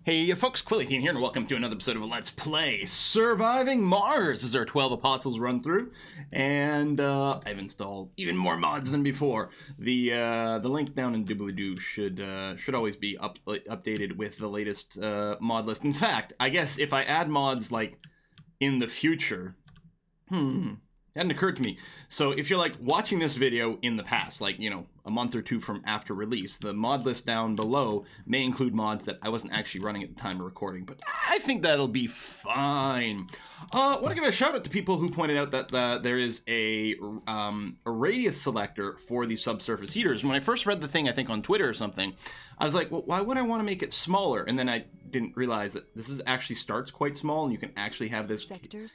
Hey folks, Quilly here, and welcome to another episode of Let's Play Surviving Mars. This is our 12 Apostles run through, and I've installed even more mods than before. The link down in doobly-doo should always be updated with the latest mod list. In fact, I guess if I add mods like in the future, it hadn't occurred to me. So if you're like watching this video in the past, like, you know, a month or two from after release, the mod list down below may include mods that I wasn't actually running at the time of recording, but I think that'll be fine. I want to give a shout out to people who pointed out that there is a radius selector for the subsurface heaters. When I first read the thing, I think on Twitter or something, I was like, well, why would I want to make it smaller? And then I didn't realize that this is actually starts quite small, and you can actually have this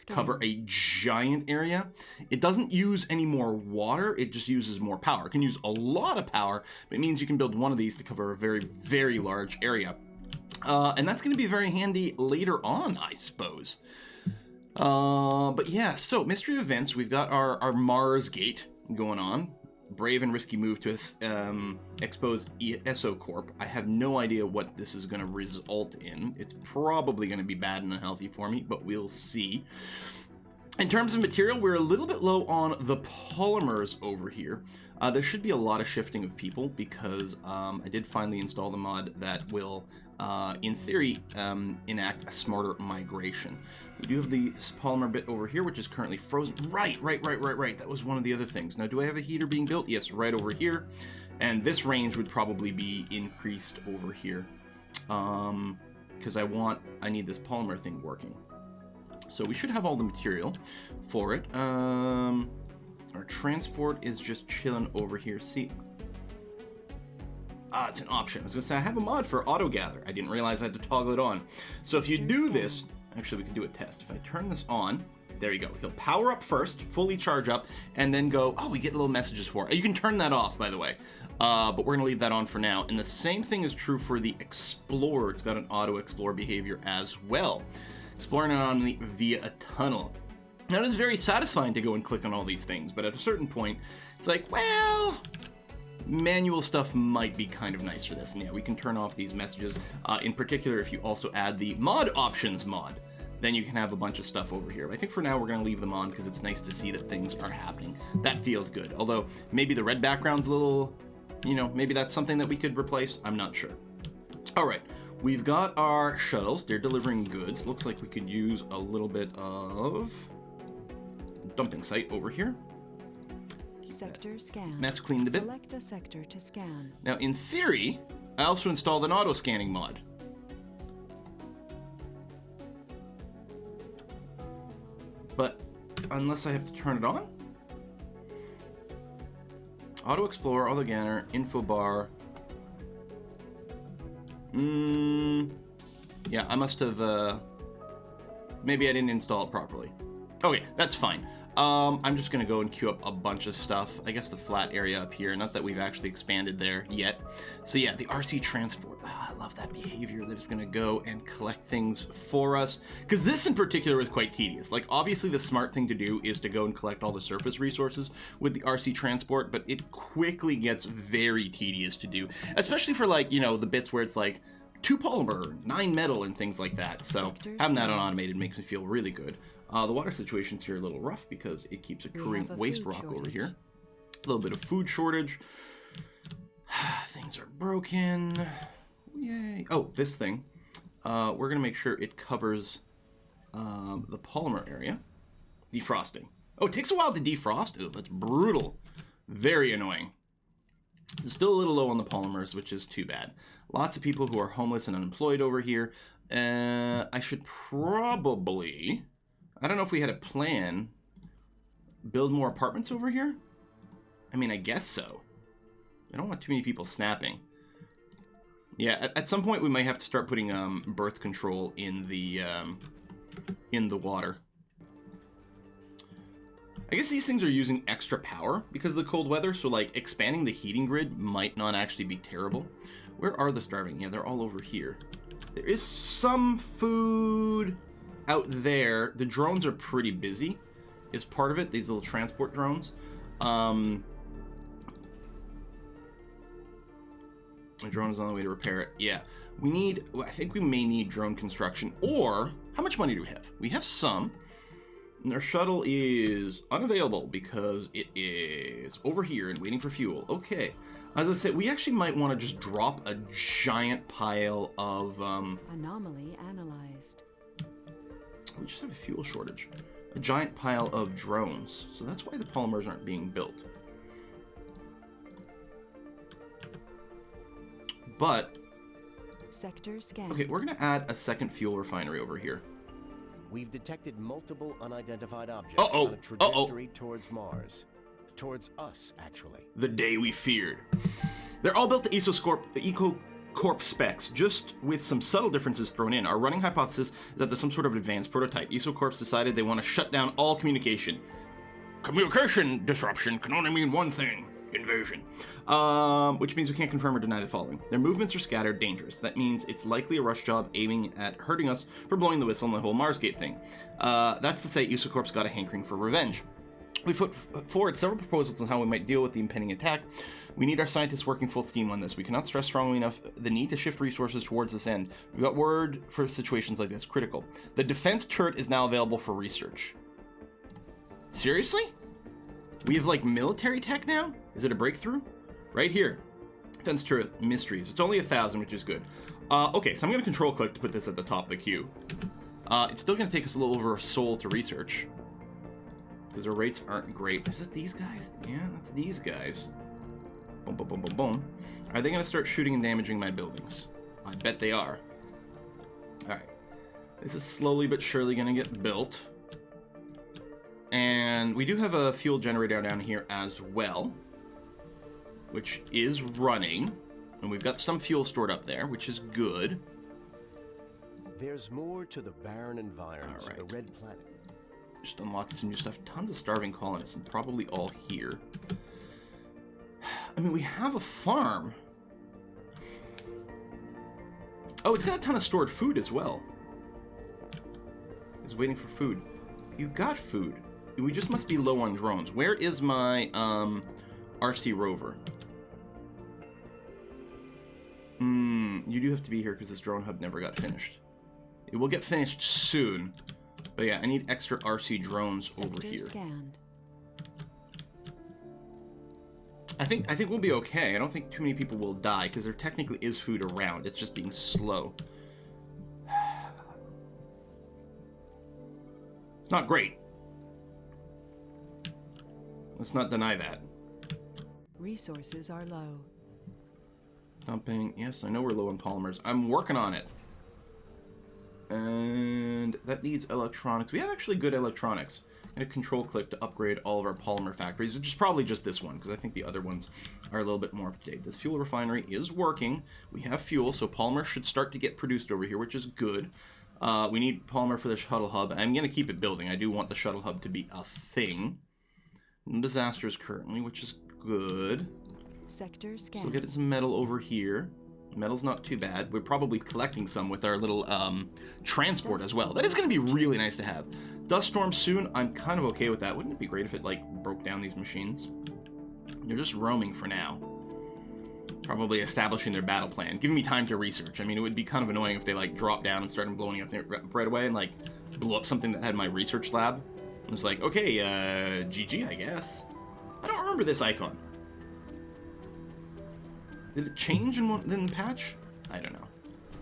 cover a giant area. It doesn't use any more water, it just uses more power. It can use a lot of power, but it means you can build one of these to cover a very, very large area. And that's going to be very handy later on, I suppose. But yeah, so Mystery of Events, we've got our Mars gate going on. Brave and risky move to expose ESO Corp. I have no idea what this is going to result in. It's probably going to be bad and unhealthy for me, but we'll see. In terms of material, we're a little bit low on the polymers over here. There should be a lot of shifting of people because I did finally install the mod that will, in theory, enact a smarter migration. We do have the polymer bit over here, which is currently frozen. Right. That was one of the other things. Now, do I have a heater being built? Yes, right over here. And this range would probably be increased over here because I need this polymer thing working. So we should have all the material for it. Our transport is just chilling over here. See? It's an option. I was going to say, I have a mod for auto gather. I didn't realize I had to toggle it on. So if you do this, actually we can do a test. If I turn this on, there you go. He'll power up first, fully charge up, and then go, oh, we get little messages for it. You can turn that off, by the way. But we're going to leave that on for now. And the same thing is true for the Explorer. It's got an auto explore behavior as well. Exploring an anomaly via a tunnel. Now, it is very satisfying to go and click on all these things, but at a certain point, it's like, well, manual stuff might be kind of nice for this. And yeah, we can turn off these messages. In particular, if you also add the mod options mod, then you can have a bunch of stuff over here. I think for now, we're going to leave them on because it's nice to see that things are happening. That feels good. Although, maybe the red background's a little, you know, maybe that's something that we could replace. I'm not sure. All right. We've got our shuttles. They're delivering goods. Looks like we could use a little bit of dumping site over here. Sector scan. Mess cleaned a bit. Select a sector to scan. Now, in theory, I also installed an auto scanning mod. But unless I have to turn it on? Auto Explorer, Auto Scanner, Info Bar. Yeah, I must have, maybe I didn't install it properly. Okay, that's fine. I'm just gonna go and queue up a bunch of stuff. I guess the flat area up here, not that we've actually expanded there yet. So yeah, the RC transport. I love that behavior that is gonna go and collect things for us. Because this in particular is quite tedious. Like, obviously the smart thing to do is to go and collect all the surface resources with the RC transport, but it quickly gets very tedious to do. Especially for, like, you know, the bits where it's like 2 polymer, 9 metal, and things like that. So having that on automated makes me feel really good. The water situation's here a little rough because it keeps accruing waste rock over here. A little bit of food shortage. Things are broken. Yay. Oh, this thing. We're going to make sure it covers the polymer area. Defrosting. Oh, it takes a while to defrost. Oh, that's brutal. Very annoying. It's still a little low on the polymers, which is too bad. Lots of people who are homeless and unemployed over here. I should probably... I don't know if we had a plan. Build more apartments over here? I mean, I guess so. I don't want too many people snapping. Yeah, at some point we might have to start putting birth control in the water. I guess these things are using extra power because of the cold weather, so like expanding the heating grid might not actually be terrible. Where are the starving? Yeah, they're all over here. There is some food out there. The drones are pretty busy, is part of it, these little transport drones. My drone is on the way to repair it. Yeah. We need... I think we may need drone construction. Or... How much money do we have? We have some. And our shuttle is unavailable because it is over here and waiting for fuel. Okay. As I said, we actually might want to just drop a giant pile of... Anomaly analyzed. We just have a fuel shortage. A giant pile of drones. So that's why the polymers aren't being built. But... Sector scan. Okay, we're going to add a second fuel refinery over here. We've detected multiple unidentified objects on a trajectory towards Mars. Towards us, actually. The day we feared. They're all built to EcoCorp specs, just with some subtle differences thrown in. Our running hypothesis is that there's some sort of advanced prototype. EcoCorp's decided they want to shut down all communication. Communication disruption can only mean one thing. Invasion. Which means we can't confirm or deny the following. Their movements are scattered, dangerous. That means it's likely a rush job aiming at hurting us for blowing the whistle on the whole Marsgate thing. That's to say, EcoCorp's got a hankering for revenge. We put forward several proposals on how we might deal with the impending attack. We need our scientists working full steam on this. We cannot stress strongly enough the need to shift resources towards this end. We've got word for situations like this. Critical. The defense turret is now available for research. Seriously? We have, like, military tech now? Is it a breakthrough? Right here. Defense turret mysteries. It's only 1,000, which is good. Okay, so I'm going to control click to put this at the top of the queue. It's still going to take us a little over a soul to research. Because their rates aren't great. Is it these guys? Yeah, that's these guys. Boom, boom, boom, boom, boom. Are they going to start shooting and damaging my buildings? I bet they are. Alright. This is slowly but surely going to get built. And we do have a fuel generator down here as well, which is running. And we've got some fuel stored up there, which is good. There's more to the barren environs of the Red Planet. Just unlocking some new stuff. Tons of starving colonists, and probably all here. I mean, we have a farm. Oh, it's got a ton of stored food as well. It's waiting for food. You got food. We just must be low on drones. Where is my RC rover? You do have to be here because this drone hub never got finished. It will get finished soon. But yeah, I need extra RC drones over here. Scanned. I think we'll be okay. I don't think too many people will die because there technically is food around. It's just being slow. It's not great. Let's not deny that. Resources are low. Dumping. Yes, I know we're low on polymers. I'm working on it. And that needs electronics. We have actually good electronics. And a control click to upgrade all of our polymer factories, which is probably just this one, because I think the other ones are a little bit more up to date. This fuel refinery is working. We have fuel, so polymer should start to get produced over here, which is good. We need polymer for the shuttle hub. I'm going to keep it building. I do want the shuttle hub to be a thing. No disasters currently, which is good. Sector scan. So we'll get some metal over here. Metal's not too bad. We're probably collecting some with our little transport as well. That is going to be really nice to have. Dust storm soon. I'm kind of okay with that. Wouldn't it be great if it, like, broke down these machines? They're just roaming for now. Probably establishing their battle plan. Giving me time to research. I mean, it would be kind of annoying if they, like, dropped down and started blowing up right away and, like, blew up something that had my research lab. It was like, okay, GG, I guess. I don't remember this icon. Did it change in the patch? I don't know.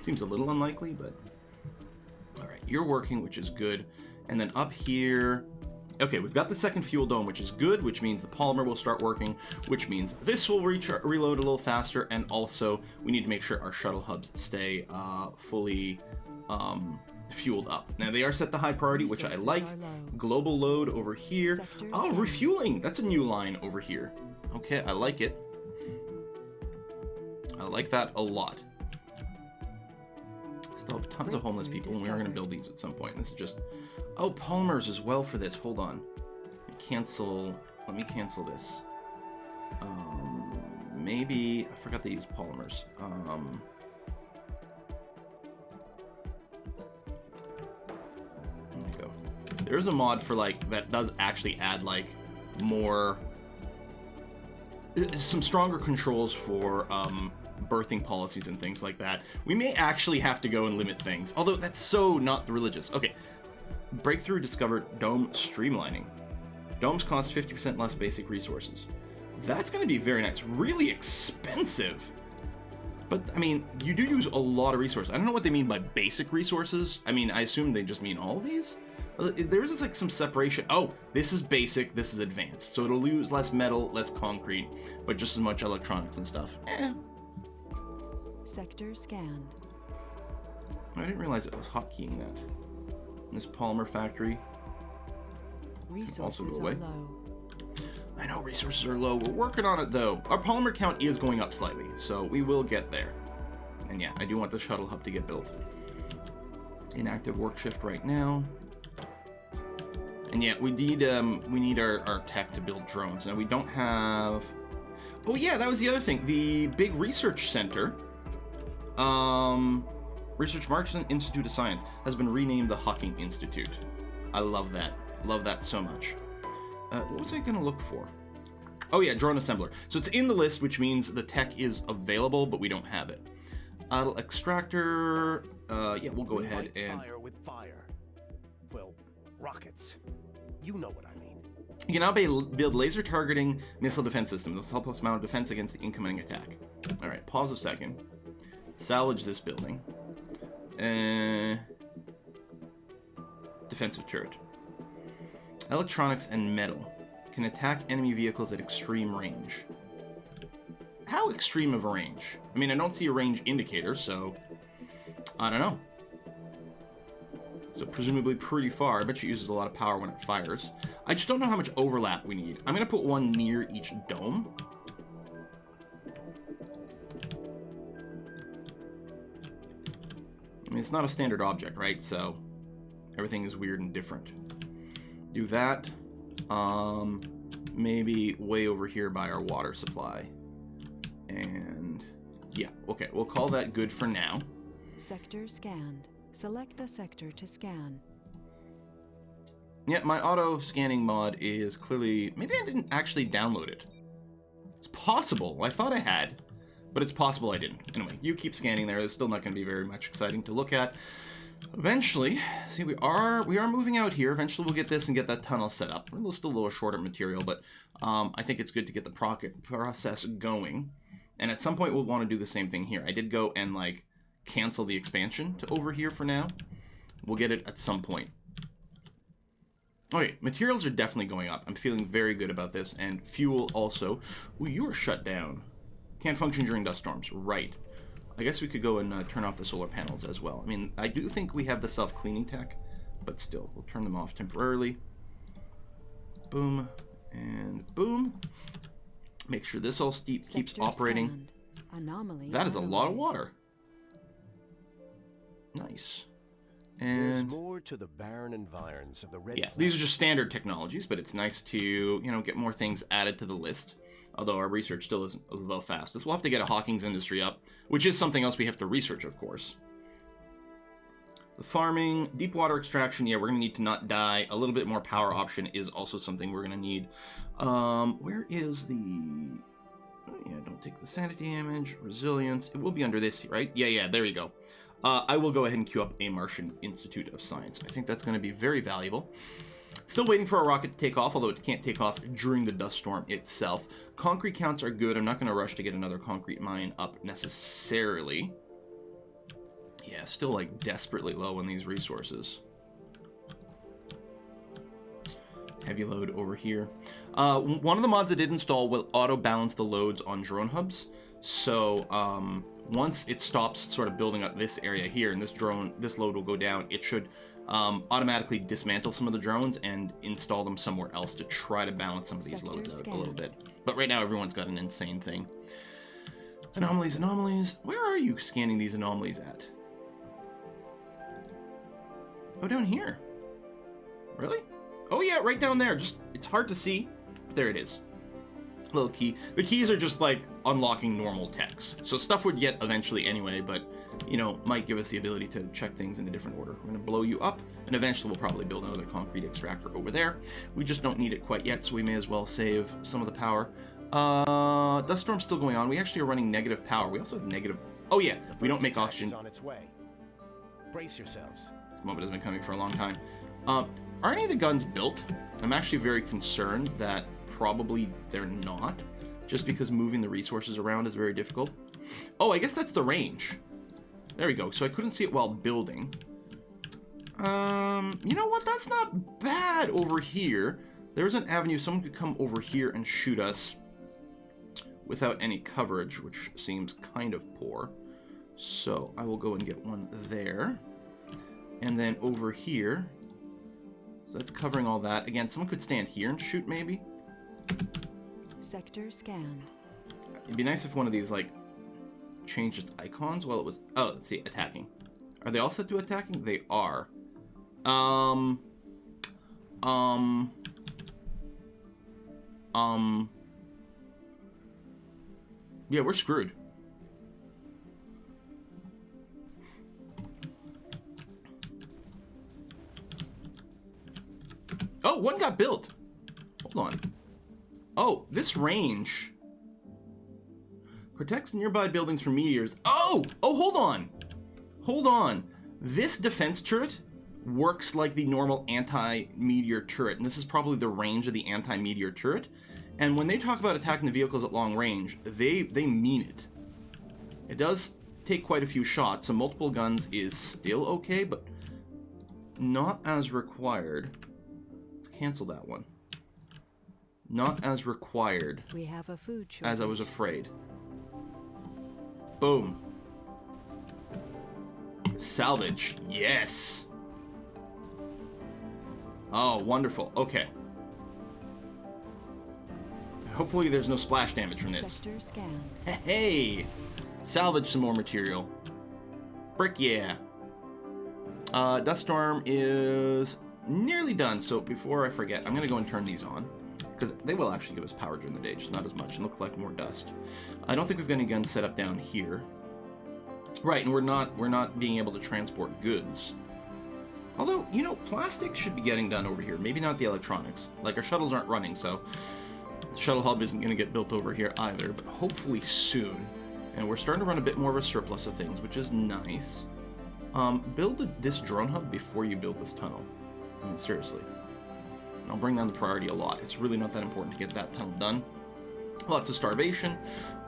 Seems a little unlikely, but... Alright, you're working, which is good. And then up here... Okay, we've got the second fuel dome, which is good, which means the polymer will start working, which means this will reload a little faster, and also we need to make sure our shuttle hubs stay fully fueled up. Now, they are set to high priority, which I like. Global load over here. Oh, refueling! That's a new line over here. Okay, I like it. I like that a lot. Still have tons of homeless people, and we are going to build these at some point. This is just... Oh, polymers as well for this. Hold on. Let me cancel this. Maybe... I forgot to use polymers. There we go. There's a mod for, like, that does actually add, like, more... Some stronger controls for, birthing policies and things like that. We may actually have to go and limit things, although that's so not religious. Okay, breakthrough discovered dome streamlining. Domes cost 50% less basic resources. That's going to be very nice. Really expensive. But, I mean, you do use a lot of resources. I don't know what they mean by basic resources. I mean, I assume they just mean all of these? There's just like some separation. Oh, this is basic, this is advanced. So it'll use less metal, less concrete, but just as much electronics and stuff. Sector scanned. I didn't realize it was hotkeying that. This polymer factory. Resources are low. I know resources are low. We're working on it though. Our polymer count is going up slightly, so we will get there. And yeah, I do want the shuttle hub to get built. Inactive work shift right now. And yeah, we need our tech to build drones. Now we don't have. Oh yeah, that was the other thing. The big research center, Research Marksman Institute of Science, has been renamed the Hawking Institute. I love that. Love that so much. What was I gonna look for? Oh yeah, drone assembler. So it's in the list, which means the tech is available, but we don't have it. Idle extractor. Yeah, we'll go ahead and. Fire with fire. Well, rockets. You know what I mean. You can now build laser targeting missile defense systems. This will help us mount defense against the incoming attack. All right, pause a second. Salvage this building. Defensive turret. Electronics and metal can attack enemy vehicles at extreme range. How extreme of a range? I mean, I don't see a range indicator, so I don't know. So presumably pretty far. I bet it uses a lot of power when it fires. I just don't know how much overlap we need. I'm going to put one near each dome. I mean, it's not a standard object, right? So everything is weird and different. Do that. Maybe way over here by our water supply. And yeah, okay, we'll call that good for now. Sector scanned. Select a sector to scan. Yeah, my auto scanning mod is clearly... Maybe I didn't actually download it. It's possible. I thought I had, but it's possible I didn't. Anyway, you keep scanning there. There's still not going to be very much exciting to look at. Eventually, see, we are moving out here. Eventually, we'll get this and get that tunnel set up. We're still a little short on material, but I think it's good to get the process going. And at some point, we'll want to do the same thing here. I did go and, like, cancel the expansion to over here for now. We'll get it at some point. Okay, materials are definitely going up. I'm feeling very good about this. And fuel also. Ooh, you are shut down. Can't function during dust storms. Right. I guess we could go and turn off the solar panels as well. I mean, I do think we have the self-cleaning tech, but still, we'll turn them off temporarily. Boom, and boom. Make sure this all keeps operating. Anomaly that is a lot of water. Nice. And there's more to the barren environs of the red. Yeah, these are just standard technologies, but it's nice to, you know, get more things added to the list. Although our research still isn't the fastest. We'll have to get a Hawking's industry up, which is something else we have to research, of course. The farming, deep water extraction, yeah, we're going to need to not die. A little bit more power option is also something we're going to need. Where is the... Oh, yeah, don't take the sanity damage. Resilience. It will be under this, right? Yeah, there you go. I will go ahead and queue up a Martian Institute of Science. I think that's going to be very valuable. Still waiting for a rocket to take off, although it can't take off during the dust storm itself. Concrete counts are good. I'm not going to rush to get another concrete mine up necessarily. Yeah, still like desperately low on these resources. Heavy load over here. One of the mods I did install will auto balance the loads on drone hubs. So once it stops sort of building up this area here and this load will go down, it should automatically dismantle some of the drones and install them somewhere else to try to balance some of these loads out a little bit. But right now everyone's got an insane thing. Anomalies. Where are you scanning these anomalies at? Oh, down here. Really? Oh yeah, right down there. Just, it's hard to see. There it is. Little key. The keys are just like unlocking normal techs. So stuff would get eventually anyway, but you know, might give us the ability to check things in a different order. We're going to blow you up, and eventually we'll probably build another concrete extractor over there. We just don't need it quite yet, so we may as well save some of the power. Dust storm's still going on. We actually are running negative power. We also have negative... Oh, yeah. We don't make oxygen. On its way. Brace yourselves. This moment has been coming for a long time. Are any of the guns built? I'm actually very concerned that probably they're not, just because moving the resources around is very difficult. Oh, I guess that's the range. There we go. So I couldn't see it while building. You know what? That's not bad over here. There's an avenue. Someone could come over here and shoot us without any coverage, which seems kind of poor. So I will go and get one there. And then over here, so that's covering all that. Again, someone could stand here and shoot, maybe. Sector scanned. It'd be nice if one of these, like, changed its icons while it was... Oh, let's see, attacking. Are they all set to attacking? They are. Yeah, we're screwed. Oh, one got built. Hold on. Oh, this range protects nearby buildings from meteors. Oh, hold on. Hold on. This defense turret works like the normal anti-meteor turret, and this is probably the range of the anti-meteor turret. And when they talk about attacking the vehicles at long range, they mean it. It does take quite a few shots, so multiple guns is still okay, but not as required. Let's cancel that one. Not as required. We have a food shortage. As I was afraid. Boom. Salvage. Yes. Oh, wonderful. Okay. Hopefully there's no splash damage from this. Sector scanned. Hey! Salvage some more material. Brick, yeah. Dust Storm is nearly done, so before I forget, I'm going to go and turn these on. Because they will actually give us power during the day, just not as much, and look like more dust. I don't think we've got any guns set up down here. Right, and we're not being able to transport goods. Although, you know, plastic should be getting done over here. Maybe not the electronics. Like, our shuttles aren't running, so the shuttle hub isn't going to get built over here either, but hopefully soon. And we're starting to run a bit more of a surplus of things, which is nice. Build this drone hub before you build this tunnel. I mean, seriously. I'll bring down the priority a lot. It's really not that important to get that tunnel done. Lots of starvation.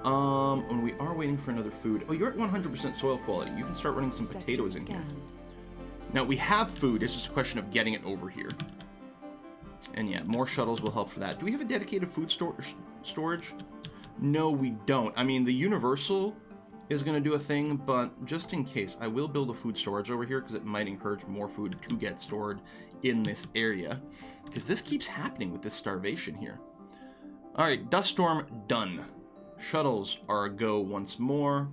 And we are waiting for another food. Oh, you're at 100% soil quality. You can start running some potatoes in here. Now, we have food. It's just a question of getting it over here. And yeah, more shuttles will help for that. Do we have a dedicated food storage? No, we don't. I mean, the Universal is going to do a thing, but just in case, I will build a food storage over here because it might encourage more food to get stored in this area. Because this keeps happening with this starvation here. Alright, Dust Storm done. Shuttles are a go once more.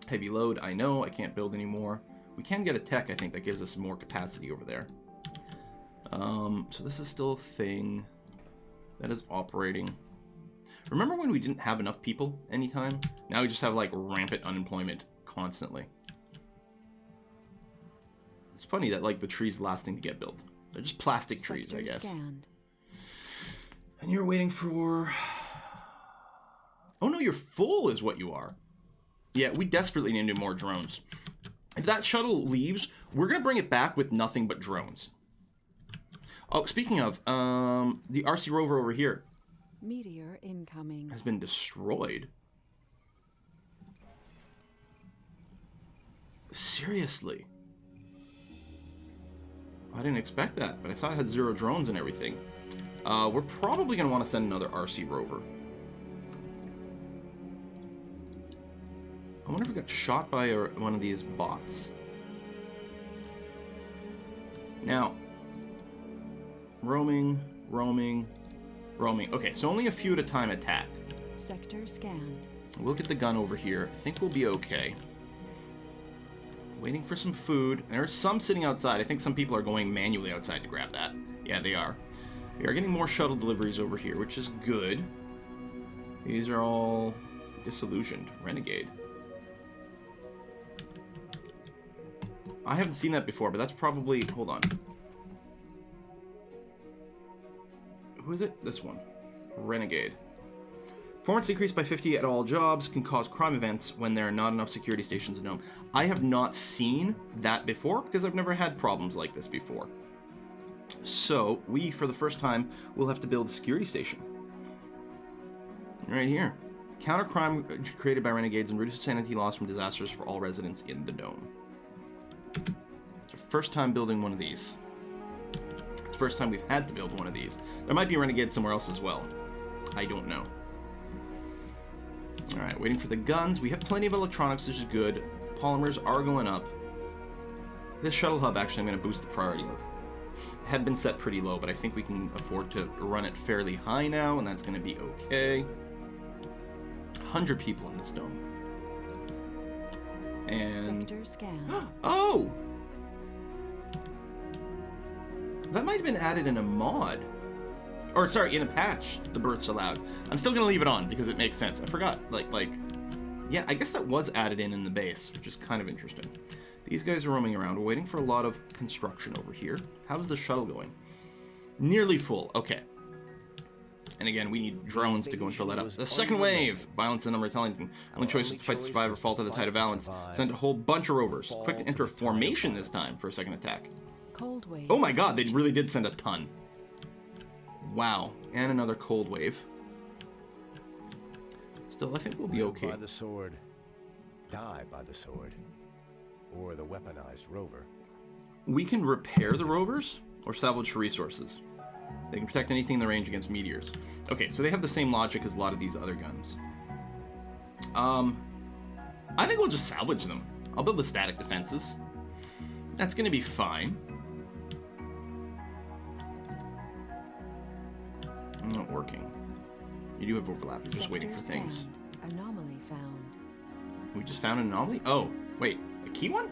Heavy load, I know, I can't build anymore. We can get a tech, I think, that gives us more capacity over there. So this is still a thing that is operating. Remember when we didn't have enough people anytime? Now we just have, like, rampant unemployment constantly. It's funny that, like, the tree's the last thing to get built. They're just plastic trees, I guess. Scanned. And you're waiting for... Oh no, you're full is what you are. Yeah, we desperately need to do more drones. If that shuttle leaves, we're going to bring it back with nothing but drones. Oh, speaking of, the RC rover over here. Meteor incoming. Has been destroyed. Seriously. I didn't expect that, but I saw it had 0 drones and everything. We're probably going to want to send another RC rover. I wonder if we got shot by one of these bots. Now, roaming. Okay, so only a few at a time attacked. Sector scanned. We'll get the gun over here. I think we'll be okay. Waiting for some food. There's some sitting outside. I think some people are going manually outside to grab that. Yeah, they are. We are getting more shuttle deliveries over here, which is good. These are all disillusioned. Renegade. I haven't seen that before, but that's probably... Hold on. Who is it? This one. Renegade. Performance increased by 50 at all jobs can cause crime events when there are not enough security stations in Nome. I have not seen that before because I've never had problems like this before. So we, for the first time, will have to build a security station. Right here. Counter crime created by renegades and reduce sanity loss from disasters for all residents in the dome. It's our first time building one of these. It's the first time we've had to build one of these. There might be renegades somewhere else as well. I don't know. Alright, waiting for the guns. We have plenty of electronics, which is good. Polymers are going up. This shuttle hub, actually, I'm going to boost the priority of. Had been set pretty low, but I think we can afford to run it fairly high now, and that's going to be okay. 100 people in this dome. And... Sector scan. Oh! That might have been added in a mod. Or, sorry, in a patch, the bursts allowed. I'm still going to leave it on, because it makes sense. I forgot, yeah, I guess that was added in the base, which is kind of interesting. These guys are roaming around. We're waiting for a lot of construction over here. How's the shuttle going? Nearly full. Okay. And again, we need drones to go and fill that up. The second wave! Violence in retaliation. Only choice is to fight to survive or fall to the tide of balance. Send a whole bunch of rovers. Quick to enter formation this time for a second attack. Cold wave. Oh my god, they really did send a ton. Wow. And another cold wave. Still, I think we'll be okay. By the sword. Die by the sword. Or the weaponized rover. We can repair the rovers or salvage for resources. They can protect anything in the range against meteors. Okay, so they have the same logic as a lot of these other guns. I think we'll just salvage them. I'll build the static defenses. That's going to be fine. Not working. You do have overlap. You're just waiting for things. Anomaly found. We just found an anomaly? Oh, wait. A key one?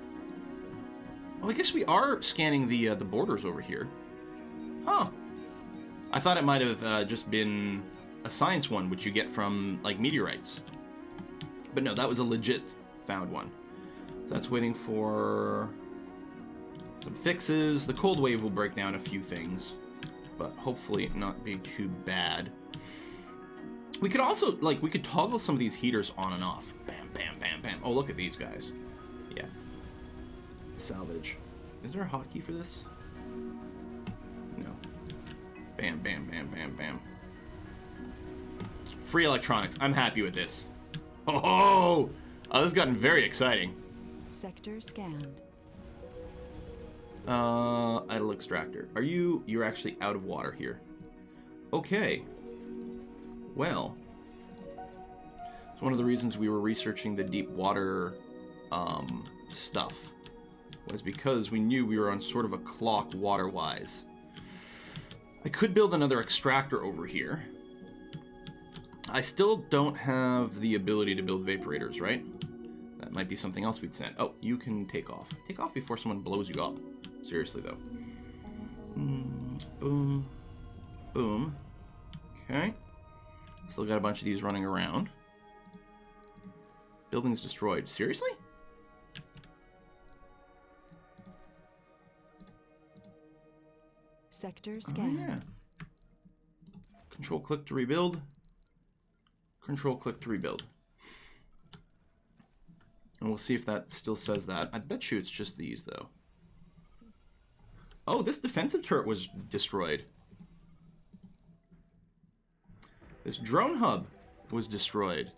Well, I guess we are scanning the borders over here. Huh. I thought it might have just been a science one, which you get from, like, meteorites. But no, that was a legit found one. So that's waiting for some fixes. The cold wave will break down a few things, but hopefully not be too bad. We could also, like, we could toggle some of these heaters on and off. Bam, bam, bam, bam. Oh, look at these guys. Yeah. Salvage. Is there a hotkey for this? No. Bam, bam, bam, bam, bam. Free electronics. I'm happy with this. Oh, this has gotten very exciting. Sector scanned. Idle extractor. You're actually out of water here. Okay. Well. It's one of the reasons we were researching the deep water, stuff. Was because we knew we were on sort of a clock water-wise. I could build another extractor over here. I still don't have the ability to build vaporators, right? That might be something else we'd send. Oh, you can take off. Take off before someone blows you up. Seriously, though. Boom. Boom. Okay. Still got a bunch of these running around. Buildings destroyed. Seriously? Sector scanned. Oh, yeah. Control click to rebuild. Control click to rebuild. And we'll see if that still says that. I bet you it's just these, though. Oh, this defensive turret was destroyed. This drone hub was destroyed.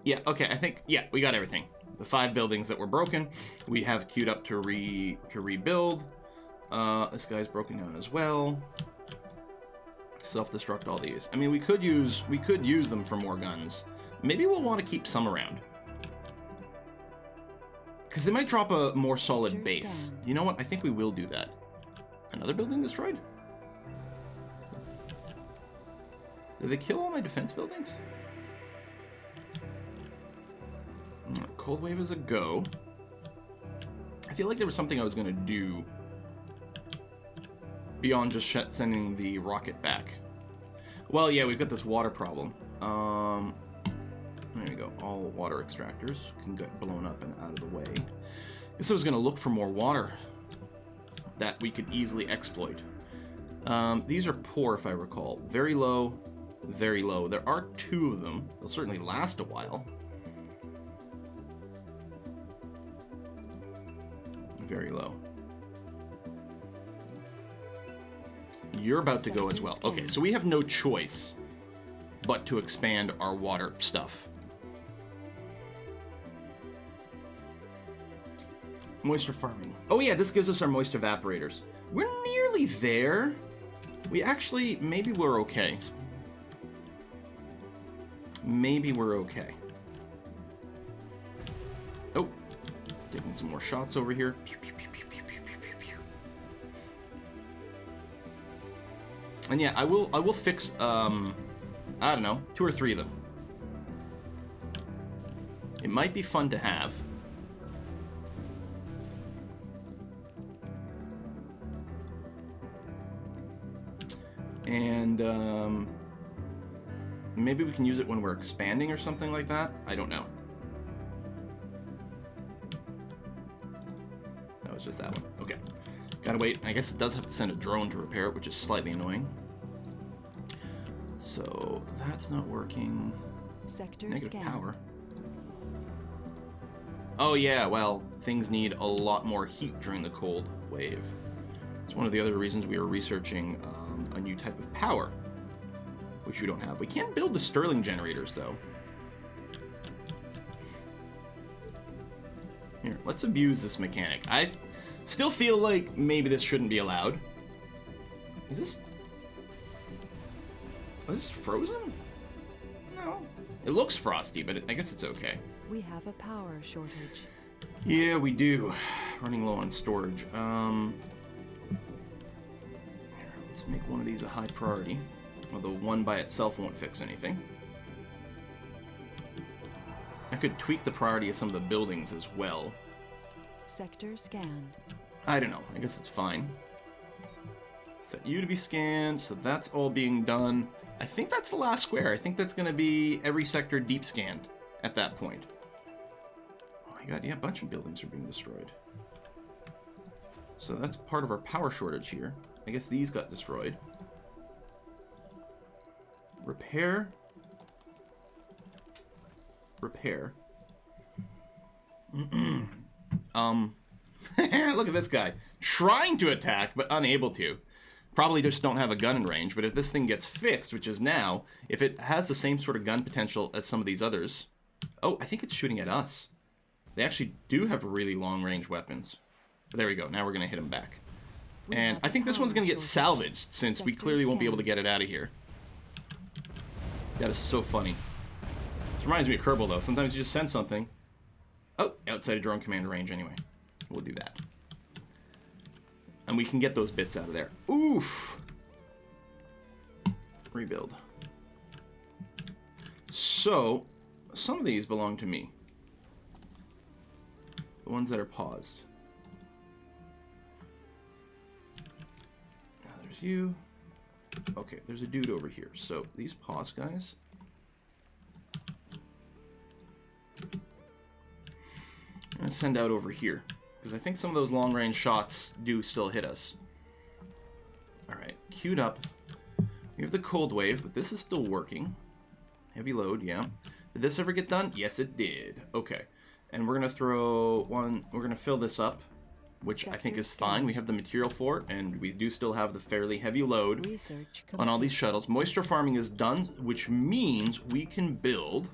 Yeah, okay, I think, yeah, we got everything. The 5 buildings that were broken, we have queued up to rebuild. This guy's broken down as well. Self-destruct all these. I mean, we could use them for more guns. Maybe we'll want to keep some around. Because they might drop a more solid base. You know what? I think we will do that. Another building destroyed? Did they kill all my defense buildings? Cold wave is a go. I feel like there was something I was going to do beyond just sending the rocket back. Well, yeah, we've got this water problem. There we go. All water extractors can get blown up and out of the way. guess I was going to look for more water that we could easily exploit. These are poor, if I recall. Very low, very low. There are 2 of them. They'll certainly last a while. Very low. You're about to go as well. Okay, so we have no choice but to expand our water stuff. Moisture farming. Oh yeah, this gives us our moist evaporators. We're nearly there. We actually, maybe we're okay. Maybe we're okay. Oh, taking some more shots over here. And yeah, I will fix, I don't know, 2 or 3 of them. It might be fun to have. And maybe we can use it when we're expanding or something like that. I don't know. That was just that one. Okay. Gotta wait. I guess it does have to send a drone to repair it, which is slightly annoying. So that's not working. Sector Negative scan. power. Oh yeah, well, things need a lot more heat during the cold wave. It's one of the other reasons we were researching a new type of power, which we don't have. We can build the Stirling generators, though. Here, let's abuse this mechanic. I still feel like maybe this shouldn't be allowed. Is this... is this frozen? No. It looks frosty, but I guess it's okay. We have a power shortage. Yeah, we do. Running low on storage. Let's make one of these a high priority. Although one by itself won't fix anything. I could tweak the priority of some of the buildings as well. Sector scanned. I don't know. I guess it's fine. Set you to be scanned, so that's all being done. I think that's the last square. I think that's going to be every sector deep scanned at that point. Oh my god, yeah, a bunch of buildings are being destroyed. So that's part of our power shortage here. I guess these got destroyed. Repair. Repair. Look at this guy. Trying to attack, but unable to. Probably just don't have a gun in range, but if this thing gets fixed, which is now, if it has the same sort of gun potential as some of these others... Oh, I think it's shooting at us. They actually do have really long-range weapons. But there we go. Now we're going to hit them back. And I think this one's going to get salvaged, since we clearly won't be able to get it out of here. That is so funny. This reminds me of Kerbal, though. Sometimes you just send something. Oh, outside of drone command range anyway. We'll do that. And we can get those bits out of there. Oof! Rebuild. So, some of these belong to me. The ones that are paused. Now there's you. Okay, there's a dude over here. So, these pause guys... I'm going to send out over here. Because I think some of those long-range shots do still hit us. Alright, queued up. We have the cold wave, but this is still working. Heavy load, yeah. Did this ever get done? Yes, it did. Okay. And we're going to throw one... We're going to fill this up, which I think is fine. We have the material for it, and we do still have the fairly heavy load on all these shuttles. Moisture farming is done, which means we can build...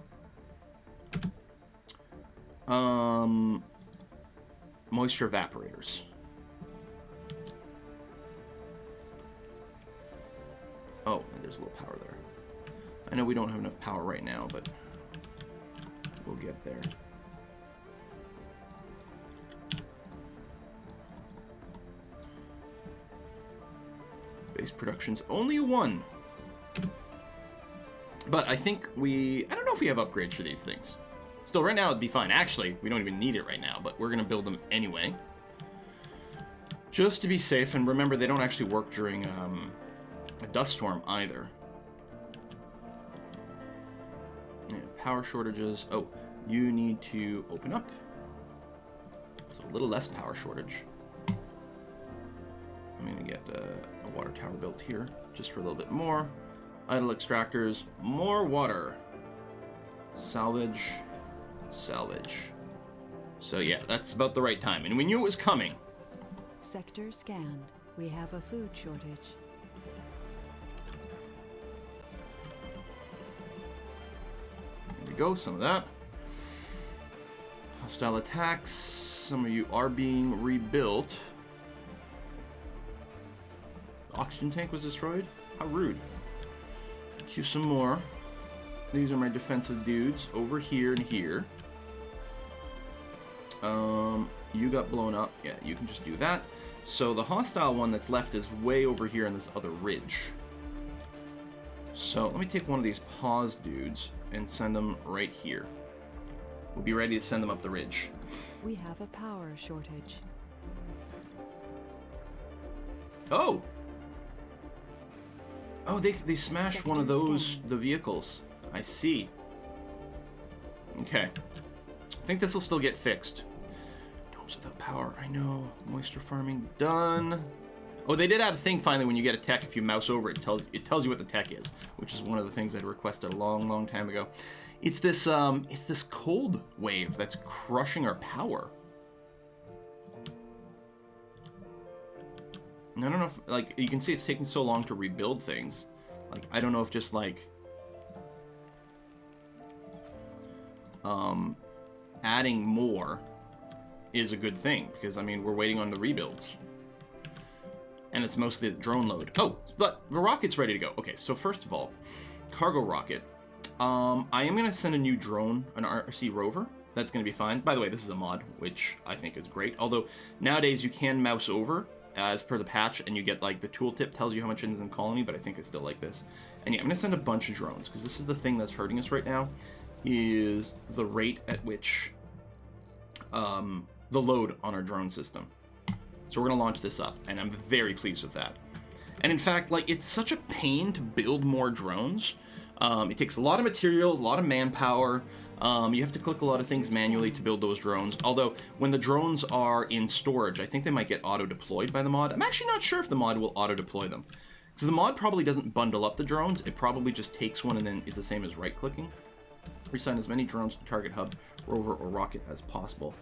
moisture evaporators. Oh, there's a little power there. I know we don't have enough power right now, but we'll get there. Base production's only 1. But I think I don't know if we have upgrades for these things. Still, right now it'd be fine. Actually, we don't even need it right now, but we're going to build them anyway. Just to be safe, and remember, they don't actually work during a dust storm either. Yeah, power shortages. Oh, you need to open up. So a little less power shortage. I'm going to get a water tower built here, just for a little bit more. Idle extractors, more water. Salvage, salvage. So yeah, that's about the right time. And we knew it was coming. Sector scanned. We have a food shortage. There we go, some of that. Hostile attacks. Some of you are being rebuilt. The oxygen tank was destroyed? How rude. Let's use some more. These are my defensive dudes over here and here. You got blown up. Yeah, you can just do that. So the hostile one that's left is way over here in this other ridge. So let me take one of these pause dudes and send them right here. We'll be ready to send them up the ridge. We have a power shortage. Oh! Oh, they smashed one of those, the vehicles. I see. Okay. I think this will still get fixed. Domes without power, I know. Moisture farming done. Oh, they did add a thing finally when you get a tech. If you mouse over it, it tells you what the tech is, which is one of the things I'd requested a long time ago. It's this cold wave that's crushing our power. And I don't know if, like, you can see it's taking so long to rebuild things. Like, I don't know if just, like, adding more is a good thing, because, I mean, we're waiting on the rebuilds. And it's mostly the drone load. Oh, but the rocket's ready to go. Okay, so first of all, cargo rocket. I am going to send a new drone, an RC rover. That's going to be fine. By the way, this is a mod, which I think is great. Although, nowadays you can mouse over, as per the patch, and you get, like, the tooltip tells you how much is in colony, but I think I still like this. And yeah, I'm going to send a bunch of drones, because this is the thing that's hurting us right now, is the rate at which the load on our drone system. So we're going to launch this up, and I'm very pleased with that. And in fact, like, it's such a pain to build more drones. It takes a lot of material, a lot of manpower. You have to click a lot of things manually to build those drones. Although, when the drones are in storage, I think they might get auto-deployed by the mod. I'm actually not sure if the mod will auto-deploy them. Because the mod probably doesn't bundle up the drones. It probably just takes one and then is the same as right-clicking. Reassign as many drones to target hub, rover, or rocket as possible.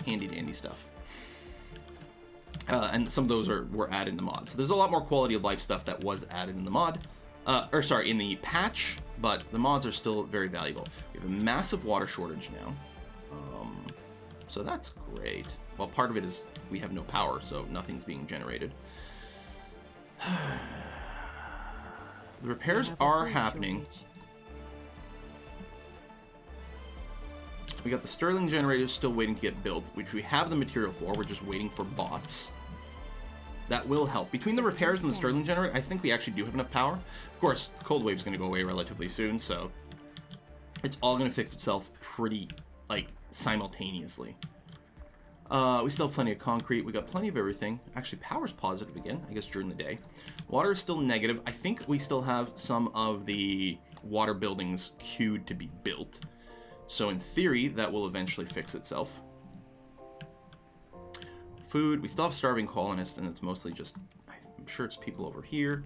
Handy-dandy stuff. And some of those were added in the mod. So there's a lot more quality of life stuff that was added in the mod. In the patch, but the mods are still very valuable. We have a massive water shortage now. So that's great. Well, part of it is we have no power, so nothing's being generated. The repairs are happening. We got the Stirling generators still waiting to get built, which we have the material for. We're just waiting for bots. That will help. Between the repairs and the Stirling generator, I think we actually do have enough power. Of course, cold wave's going to go away relatively soon, so it's all going to fix itself pretty, like, simultaneously. We still have plenty of concrete. We got plenty of everything. Actually, power's positive again, I guess, during the day. Water is still negative. I think we still have some of the water buildings queued to be built. So in theory, that will eventually fix itself. Food, we still have starving colonists, and it's mostly just, I'm sure it's people over here.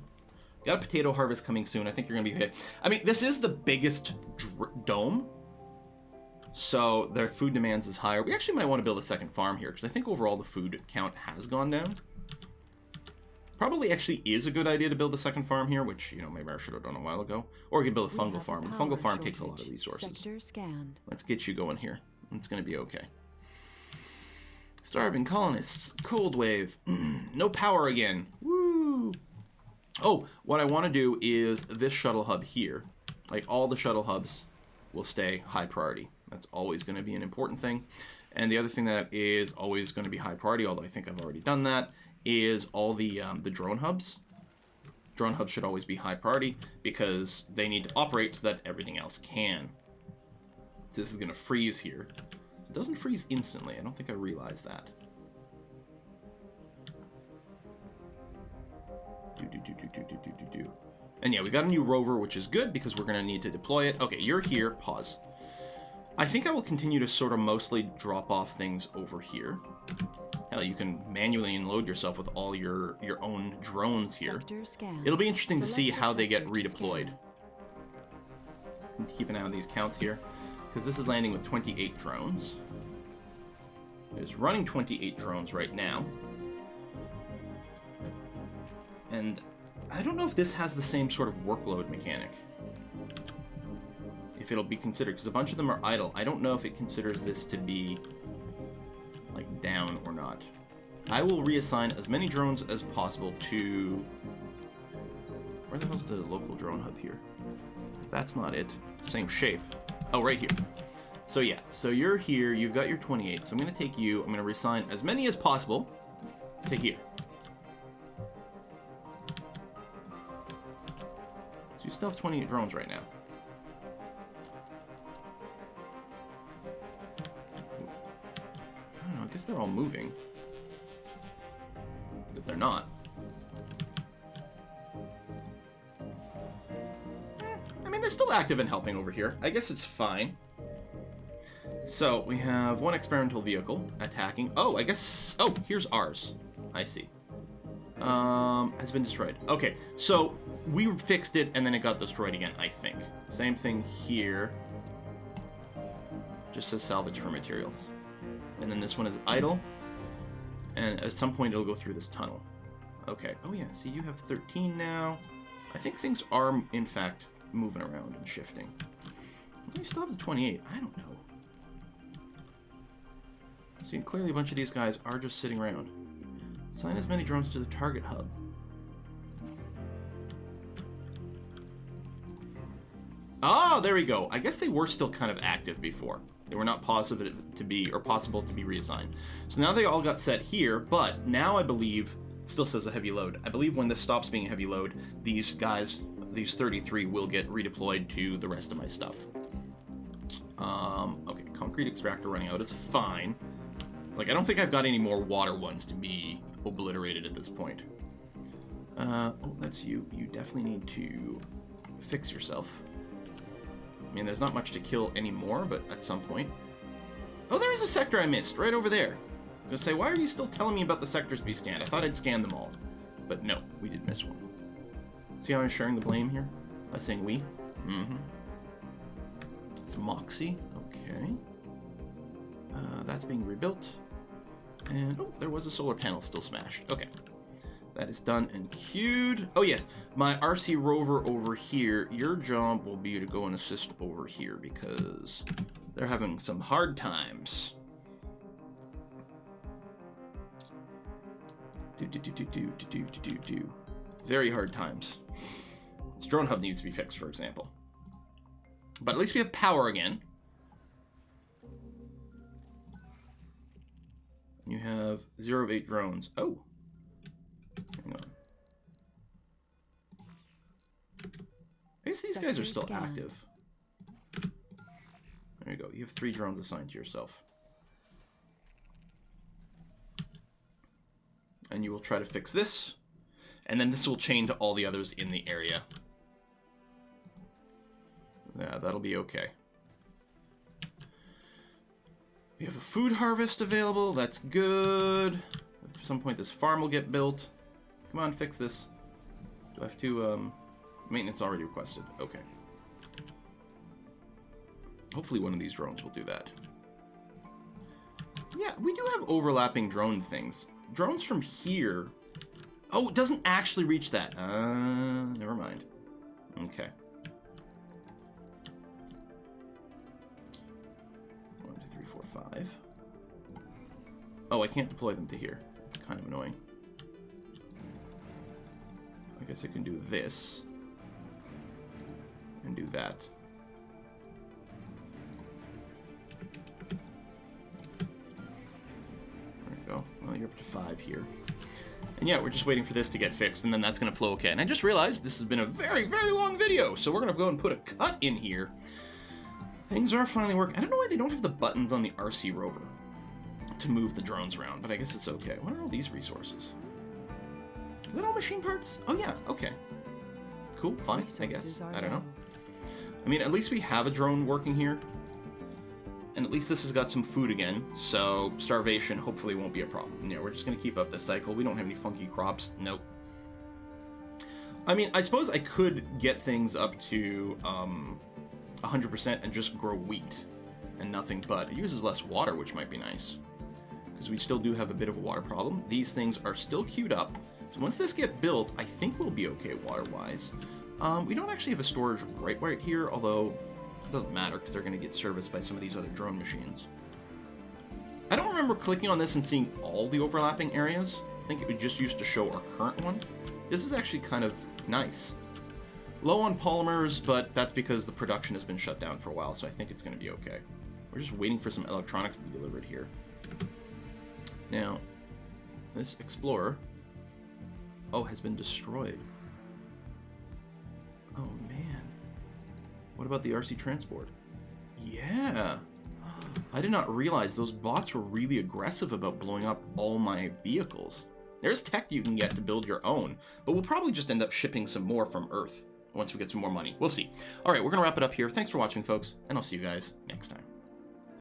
Got a potato harvest coming soon. I think you're gonna be okay. I mean, this is the biggest dome, so their food demands is higher. We actually might want to build a second farm here, because I think overall the food count has gone down. Probably actually is a good idea to build a second farm here, which, you know, maybe I should have done a while ago. Or you could build a fungal farm. The fungal farm takes a lot of resources. Sector scanned. Let's get you going here. It's going to be okay. Starving colonists. Cold wave. No power again. Woo! Oh, what I want to do is this shuttle hub here. Like, all the shuttle hubs will stay high priority. That's always going to be an important thing. And the other thing that is always going to be high priority, although I think I've already done that, is all the drone hubs. Drone hubs should always be high priority because they need to operate so that everything else can. This is going to freeze here. It doesn't freeze instantly. I don't think I realized that. And yeah, we got a new rover, which is good because we're going to need to deploy it. Okay, you're here. Pause. I think I will continue to sort of mostly drop off things over here. Hell, you can manually unload yourself with all your own drones here. It'll be interesting to see how they get redeployed. Keep an eye on these counts here, because this is landing with 28 drones. It is running 28 drones right now. And I don't know if this has the same sort of workload mechanic. If it'll be considered, because a bunch of them are idle. I don't know if it considers this to be, like, down or not. I will reassign as many drones as possible to... Where the hell's the local drone hub here? That's not it. Same shape. Oh, right here. So yeah, so you're here, you've got your 28, so I'm going to take you, I'm going to reassign as many as possible to here. So you still have 28 drones right now. I don't know, I guess they're all moving. But they're not. I mean, they're still active and helping over here. I guess it's fine. So, we have one experimental vehicle attacking. Oh, I guess... Oh, here's ours. I see. Has been destroyed. Okay, so we fixed it and then it got destroyed again, I think. Same thing here. Just says salvage for materials. And then this one is idle. And at some point it'll go through this tunnel. Okay. Oh yeah, see, you have 13 now. I think things are, in fact, moving around and shifting. You still have the 28. I don't know. See, clearly a bunch of these guys are just sitting around. Assign as many drones to the target hub. Oh, there we go. I guess they were still kind of active before. They were not possible to be reassigned. So now they all got set here, but now I believe, it still says a heavy load. I believe when this stops being a heavy load, these guys, these 33 will get redeployed to the rest of my stuff. Okay, concrete extractor running out is fine. Like, I don't think I've got any more water ones to be obliterated at this point. Oh, that's you. You definitely need to fix yourself. I mean, there's not much to kill anymore, but at some point... Oh, there is a sector I missed, right over there. I was gonna say, why are you still telling me about the sectors to be scanned? I thought I'd scanned them all. But no, we did miss one. See how I'm sharing the blame here? By saying we? Mm-hmm. It's Moxie. Okay. That's being rebuilt. And, oh, there was a solar panel still smashed. Okay. That is done and queued. Oh, yes. My RC rover over here, your job will be to go and assist over here because they're having some hard times. Very hard times. This drone hub needs to be fixed, for example. But at least we have power again. You have 0 of 8 drones. Oh. Hang on. I guess these guys are still active. There you go. You have 3 drones assigned to yourself. And you will try to fix this. And then this will chain to all the others in the area. Yeah, that'll be okay. We have a food harvest available. That's good. At some point this farm will get built. Come on, fix this. Do I have to, maintenance already requested. Okay. Hopefully one of these drones will do that. Yeah, we do have overlapping drone things. Drones from here... Oh, it doesn't actually reach that. Never mind. Okay. 1, 2, 3, 4, 5. Oh, I can't deploy them to here. It's kind of annoying. I guess I can do this. And do that. There we go. Well, you're up to 5 here. And yeah, we're just waiting for this to get fixed, and then that's going to flow okay. And I just realized this has been a very, very long video, so we're going to go and put a cut in here. Things are finally working. I don't know why they don't have the buttons on the RC rover to move the drones around, but I guess it's okay. What are all these resources? Are that all machine parts? Oh yeah, okay. Cool, fine, I guess. I don't know. I mean, at least we have a drone working here. And at least this has got some food again, so starvation hopefully won't be a problem. Yeah, we're just going to keep up this cycle. We don't have any funky crops. Nope. I mean, I suppose I could get things up to 100% and just grow wheat and nothing but. It uses less water, which might be nice, because we still do have a bit of a water problem. These things are still queued up, so once this gets built, I think we'll be okay water-wise. We don't actually have a storage right here, although it doesn't matter because they're going to get serviced by some of these other drone machines. I don't remember clicking on this and seeing all the overlapping areas. I think it just used to show our current one. This is actually kind of nice. Low on polymers, but that's because the production has been shut down for a while, so I think it's going to be okay. We're just waiting for some electronics to be delivered here. Now, this Explorer, has been destroyed. Oh man. What about the RC transport? Yeah. I did not realize those bots were really aggressive about blowing up all my vehicles. There's tech you can get to build your own, but we'll probably just end up shipping some more from Earth once we get some more money. We'll see. All right, we're going to wrap it up here. Thanks for watching, folks, and I'll see you guys next time.